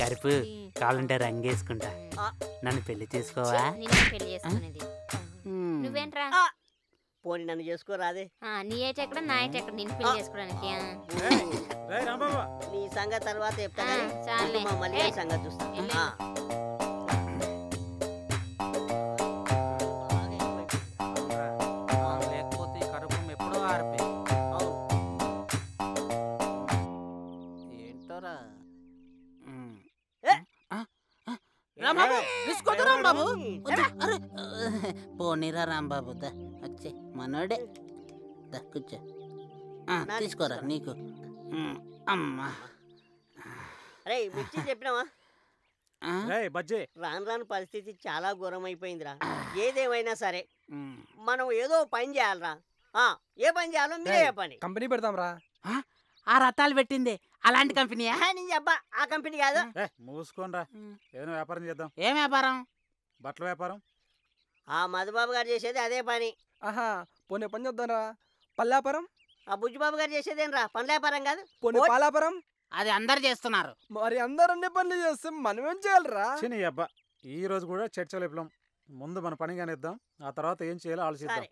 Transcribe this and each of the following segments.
కరుపు కావాలంటే రంగేసుకుంటా. నన్ను పెళ్లి చేసుకోవా? పెళ్లి చేసుకునేది నువ్వేంట్రా? పోనీ నన్ను చేసుకోరాదే. నీ ఏజ్ ఎక్కడ నా ఏజ్ ఎక్కడ నిన్ను పెళ్లి చేసుకోవడానికి? నీ సంగతి తర్వాత చెప్తా కానీ మా మళ్ళీ సంగతి చూస్తా. లేకపోతే ఈ కరుపు ఎప్పుడో ఆరిపోయి ఏంటోరా. రాంబాబు తీసుకోద్దు రాంబాబు. పోనీరా రాంబాబు వచ్చే మనోడే కూర్చో. తీసుకోరా నీకు. అమ్మా అరే మిర్చి చెప్పినావా? రాను రాను పరిస్థితి చాలా ఘోరం అయిపోయిందిరా. ఏదేమైనా సరే మనం ఏదో పని చేయాలరా. ఏ పని చేయాలో మీరే చెప్పండి. కంపెనీ పెడతాం రా. ఆ రథాలు పెట్టింది అలాంటి కంపెనీయా? నేను చెప్పా ఆ కంపెనీ కాదు. మూసుకోండి రా, ఏదైనా వ్యాపారం చేద్దాం. ఏం వ్యాపారం? బట్టల వ్యాపారం. ఆ మధుబాబు గారు చేసేది అదే పని. ఆహా పోనీ పని చేద్దాం రా. పల్లాపురం. ఆ బుజ్జిబాబు గారు చేసేదేనరా పని వ్యాపారం కాదు. పోనీ పాలాపురం. అది అందరు చేస్తున్నారు. మరి అందరు అన్ని పనులు చేస్తే మనం ఏం చేయాలరా? చిని అబ్బా ఈ రోజు కూడా చర్చలు విప్లవం. ముందు మన పని కానిద్దాం, ఆ తర్వాత ఏం చేయాలో ఆలోచిద్దాం.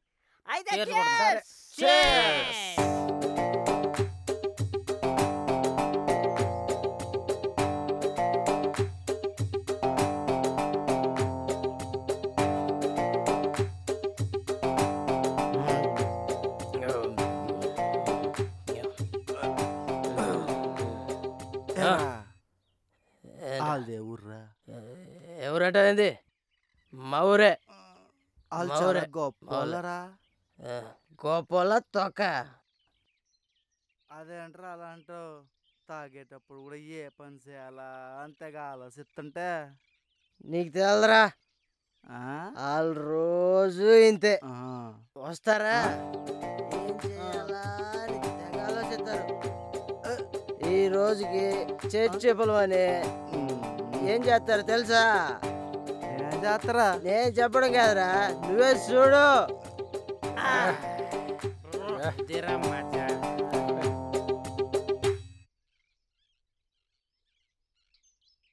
ఎవరట? ఏంది మా ఊరే. గొప్పరా గోపాల తొక్క. అదేంటారా అలా అంటావు? తాగేటప్పుడు కూడా ఏ పని చేయాలా అంతగా ఆలోచిస్తుంటే నీకు తెలరా? వాళ్ళు రోజు ఇంతే వస్తారా, ఏం చేయాలా అని తెగ ఆలోచిస్తారు. ఈ రోజుకి చేపలు అని ఏం చేస్తారు తెలుసా? ఏం చేస్తారా? నేను చెప్పడం కాదురా, నువ్వే చూడు.